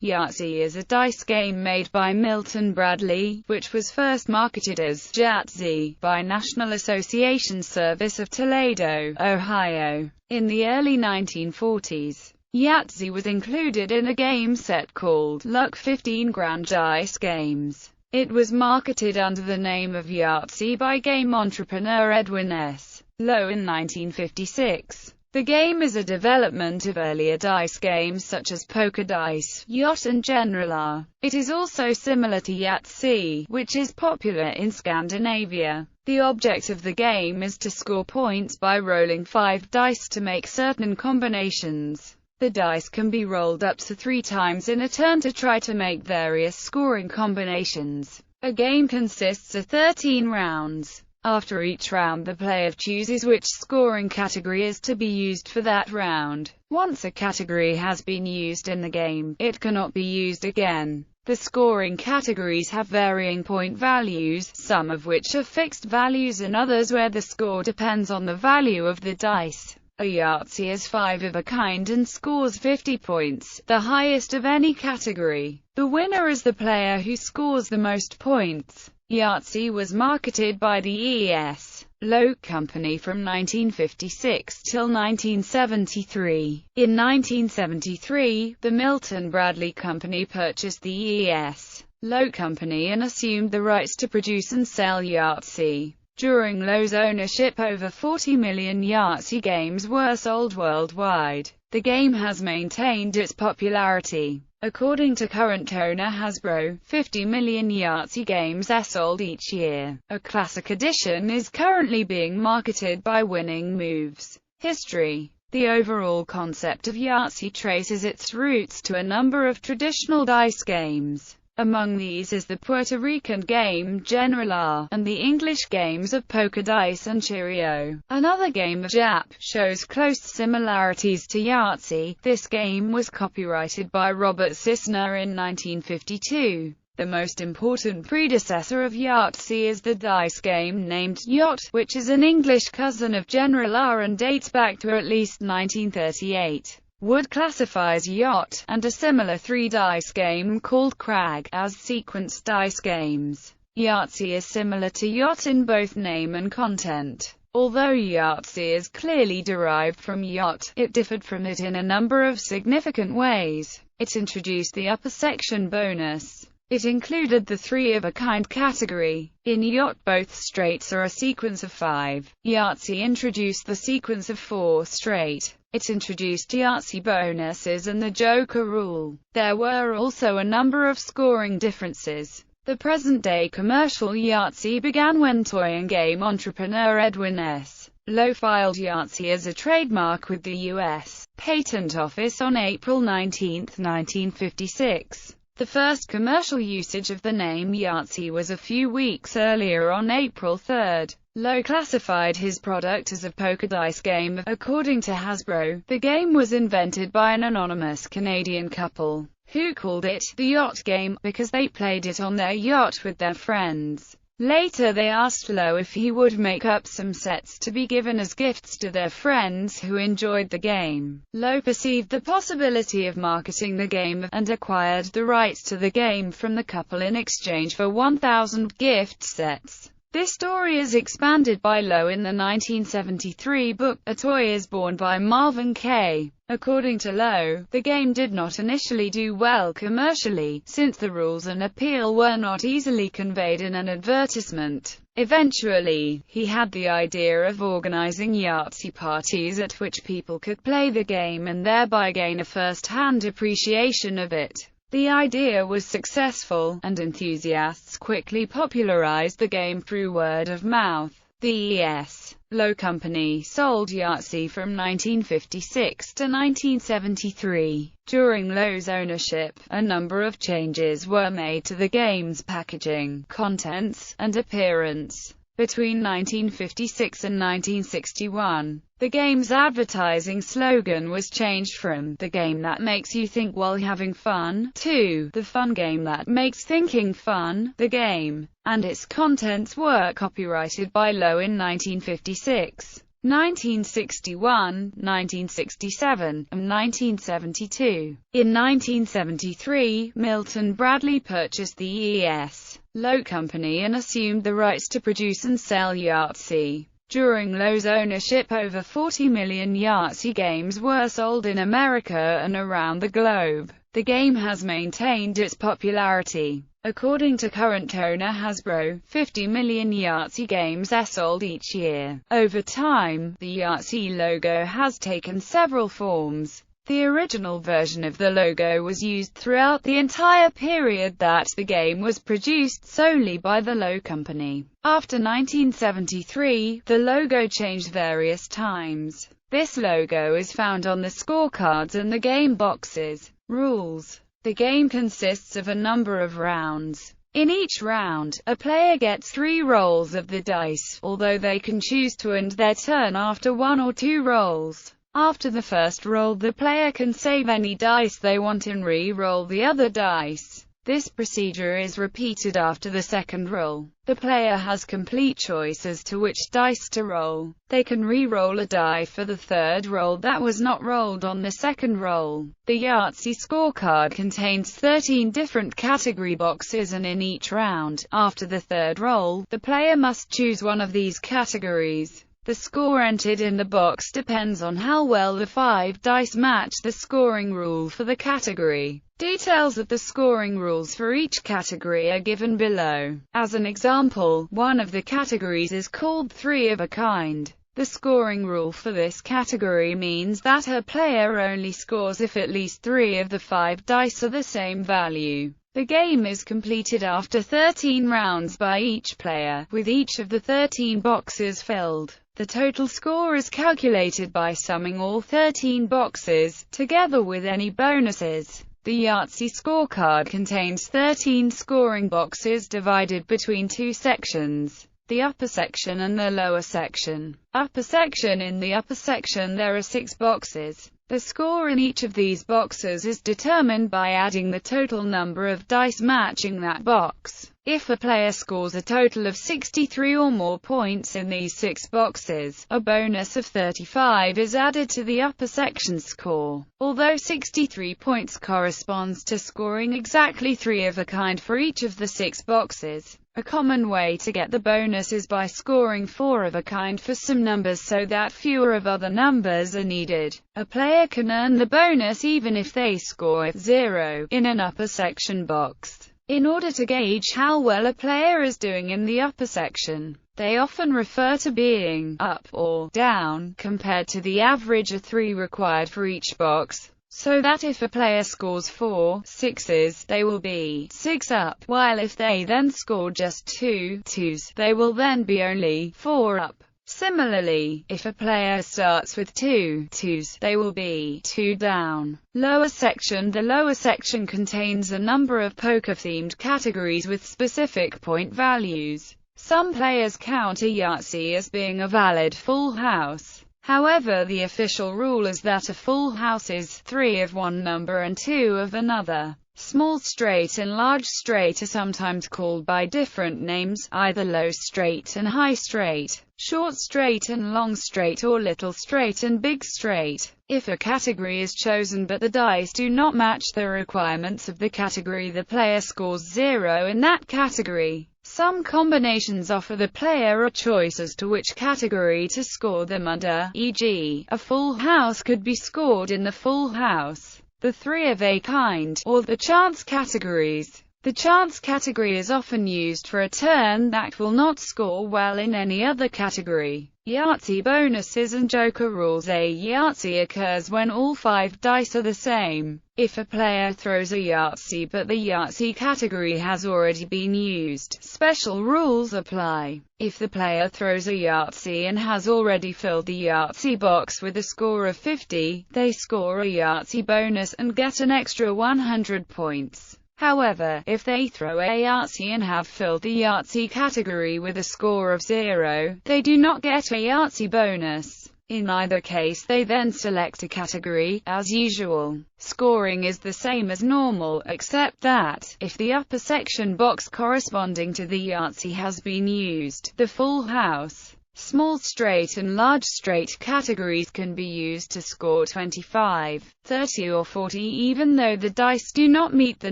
Yahtzee is a dice game made by Milton Bradley, which was first marketed as Yatzie by National Association Service of Toledo, Ohio. In the early 1940s, Yahtzee was included in a game set called Luck 15 Grand Dice Games. It was marketed under the name of Yahtzee by game entrepreneur Edwin S. Lowe in 1956. The game is a development of earlier dice games such as Poker Dice, Yacht and General R. It is also similar to Yahtzee, which is popular in Scandinavia. The object of the game is to score points by rolling 5 dice to make certain combinations. The dice can be rolled up to 3 times in a turn to try to make various scoring combinations. A game consists of 13 rounds. After each round, the player chooses which scoring category is to be used for that round. Once a category has been used in the game, it cannot be used again. The scoring categories have varying point values, some of which are fixed values and others where the score depends on the value of the dice. A Yahtzee is 5 of a kind and scores 50 points, the highest of any category. The winner is the player who scores the most points. Yahtzee was marketed by the E.S. Lowe Company from 1956 till 1973. In 1973, the Milton Bradley Company purchased the E.S. Lowe Company and assumed the rights to produce and sell Yahtzee. During Lowe's ownership, over 40 million Yahtzee games were sold worldwide. The game has maintained its popularity. According to current owner Hasbro, 50 million Yahtzee games are sold each year. A classic edition is currently being marketed by Winning Moves. History. The overall concept of Yahtzee traces its roots to a number of traditional dice games. Among these is the Puerto Rican game General R, and the English games of Poker Dice and Cheerio. Another game of Jap shows close similarities to Yahtzee. This game was copyrighted by Robert Sisner in 1952. The most important predecessor of Yahtzee is the dice game named Yacht, which is an English cousin of General R and dates back to at least 1938. Wood classifies Yacht, and a similar 3-dice game called Crag, as sequence dice games. Yahtzee is similar to Yacht in both name and content. Although Yahtzee is clearly derived from Yacht, it differed from it in a number of significant ways. It introduced the upper section bonus. It included the 3-of-a-kind category. In Yacht, both straights are a sequence of 5. Yahtzee introduced the sequence of 4 straight. It introduced Yahtzee bonuses and the Joker rule. There were also a number of scoring differences. The present-day commercial Yahtzee began when toy and game entrepreneur Edwin S. Lowe filed Yahtzee as a trademark with the U.S. Patent Office on April 19, 1956. The first commercial usage of the name Yahtzee was a few weeks earlier on April 3. Lowe classified his product as a poker dice game. According to Hasbro, the game was invented by an anonymous Canadian couple, who called it the Yacht Game, because they played it on their yacht with their friends. Later they asked Lowe if he would make up some sets to be given as gifts to their friends who enjoyed the game. Lowe perceived the possibility of marketing the game, and acquired the rights to the game from the couple in exchange for 1,000 gift sets. This story is expanded by Lowe in the 1973 book, A Toy is Born by Marvin K. According to Lowe, the game did not initially do well commercially, since the rules and appeal were not easily conveyed in an advertisement. Eventually, he had the idea of organizing Yahtzee parties at which people could play the game and thereby gain a first-hand appreciation of it. The idea was successful, and enthusiasts quickly popularized the game through word of mouth. The E.S. Lowe Company sold Yahtzee from 1956 to 1973. During Lowe's ownership, a number of changes were made to the game's packaging, contents, and appearance. Between 1956 and 1961, the game's advertising slogan was changed from "the game that makes you think while having fun" to "the fun game that makes thinking fun." The game and its contents were copyrighted by Lowe in 1956. 1961, 1967, and 1972. In 1973, Milton Bradley purchased the E.S. Lowe Company and assumed the rights to produce and sell Yahtzee. During Lowe's ownership, over 40 million Yahtzee games were sold in America and around the globe. The game has maintained its popularity. According to current owner Hasbro, 50 million Yahtzee games are sold each year. Over time, the Yahtzee logo has taken several forms. The original version of the logo was used throughout the entire period that the game was produced solely by the Lowe Company. After 1973, the logo changed various times. This logo is found on the scorecards and the game boxes. Rules: the game consists of a number of rounds. In each round, a player gets 3 rolls of the dice, although they can choose to end their turn after 1 or 2 rolls. After the first roll, the player can save any dice they want and re-roll the other dice. This procedure is repeated after the second roll. The player has complete choice as to which dice to roll. They can re-roll a die for the third roll that was not rolled on the second roll. The Yahtzee scorecard contains 13 different category boxes, and in each round, after the third roll, the player must choose one of these categories. The score entered in the box depends on how well the 5 dice match the scoring rule for the category. Details of the scoring rules for each category are given below. As an example, one of the categories is called 3 of a kind. The scoring rule for this category means that a player only scores if at least 3 of the 5 dice are the same value. The game is completed after 13 rounds by each player, with each of the 13 boxes filled. The total score is calculated by summing all 13 boxes, together with any bonuses. The Yahtzee scorecard contains 13 scoring boxes divided between 2 sections, the upper section and the lower section. Upper section: in the upper section there are 6 boxes. The score in each of these boxes is determined by adding the total number of dice matching that box. If a player scores a total of 63 or more points in these 6 boxes, a bonus of 35 is added to the upper section score. Although 63 points corresponds to scoring exactly 3 of a kind for each of the 6 boxes, a common way to get the bonus is by scoring 4 of a kind for some numbers so that fewer of other numbers are needed. A player can earn the bonus even if they score 0 in an upper section box. In order to gauge how well a player is doing in the upper section, they often refer to being up or down compared to the average of 3 required for each box, so that if a player scores 4 sixes, they will be 6 up, while if they then score just 2 twos, they will then be only 4 up. Similarly, if a player starts with 2 twos, they will be 2 down. Lower section: the lower section contains a number of poker-themed categories with specific point values. Some players count a Yahtzee as being a valid full house. However, the official rule is that a full house is 3 of one number and 2 of another. Small straight and large straight are sometimes called by different names, either low straight and high straight, short straight and long straight, or little straight and big straight. If a category is chosen but the dice do not match the requirements of the category, the player scores 0 in that category. Some combinations offer the player a choice as to which category to score them under, e.g., a full house could be scored in the full house, the 3 of a kind, or the chance categories. The chance category is often used for a turn that will not score well in any other category. Yahtzee bonuses and joker rules: a Yahtzee occurs when all 5 dice are the same. If a player throws a Yahtzee but the Yahtzee category has already been used, special rules apply. If the player throws a Yahtzee and has already filled the Yahtzee box with a score of 50, they score a Yahtzee bonus and get an extra 100 points. However, if they throw a Yahtzee and have filled the Yahtzee category with a score of 0, they do not get a Yahtzee bonus. In either case, they then select a category. As usual, scoring is the same as normal, except that, if the upper section box corresponding to the Yahtzee has been used, the full house, Small straight and large straight categories can be used to score 25, 30 or 40 even though the dice do not meet the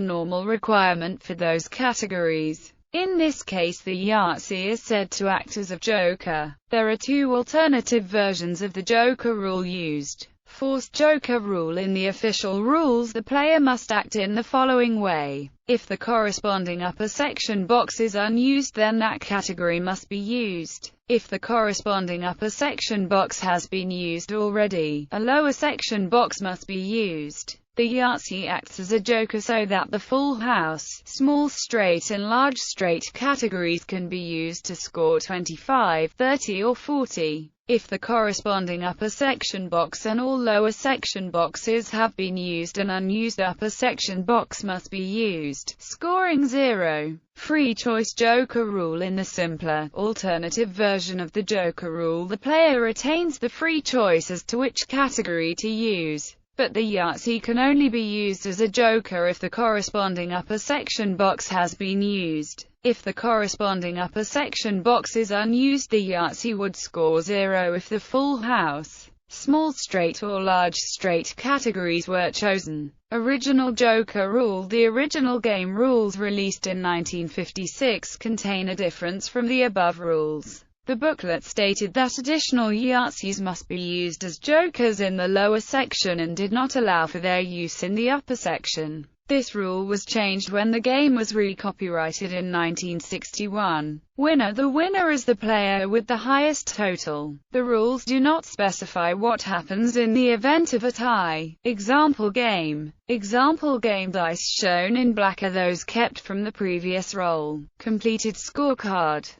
normal requirement for those categories. In this case the Yahtzee is said to act as a joker. There are two alternative versions of the joker rule used. Forced joker rule. In the official rules, the player must act in the following way. If the corresponding upper section box is unused, then that category must be used. If the corresponding upper section box has been used already, a lower section box must be used. The Yahtzee acts as a joker so that the full house, small straight and large straight categories can be used to score 25, 30 or 40. If the corresponding upper section box and all lower section boxes have been used, an unused upper section box must be used, scoring 0. Free choice joker rule. In the simpler, alternative version of the joker rule, the player retains the free choice as to which category to use. But the Yahtzee can only be used as a joker if the corresponding upper section box has been used. If the corresponding upper section box is unused, the Yahtzee would score 0 if the full house, small straight or large straight categories were chosen. Original joker rule. The original game rules released in 1956 contain a difference from the above rules. The booklet stated that additional Yahtzees must be used as jokers in the lower section and did not allow for their use in the upper section. This rule was changed when the game was re-copyrighted in 1961. Winner. The winner is the player with the highest total. The rules do not specify what happens in the event of a tie. Example game. Example game dice shown in black are those kept from the previous roll. Completed scorecard.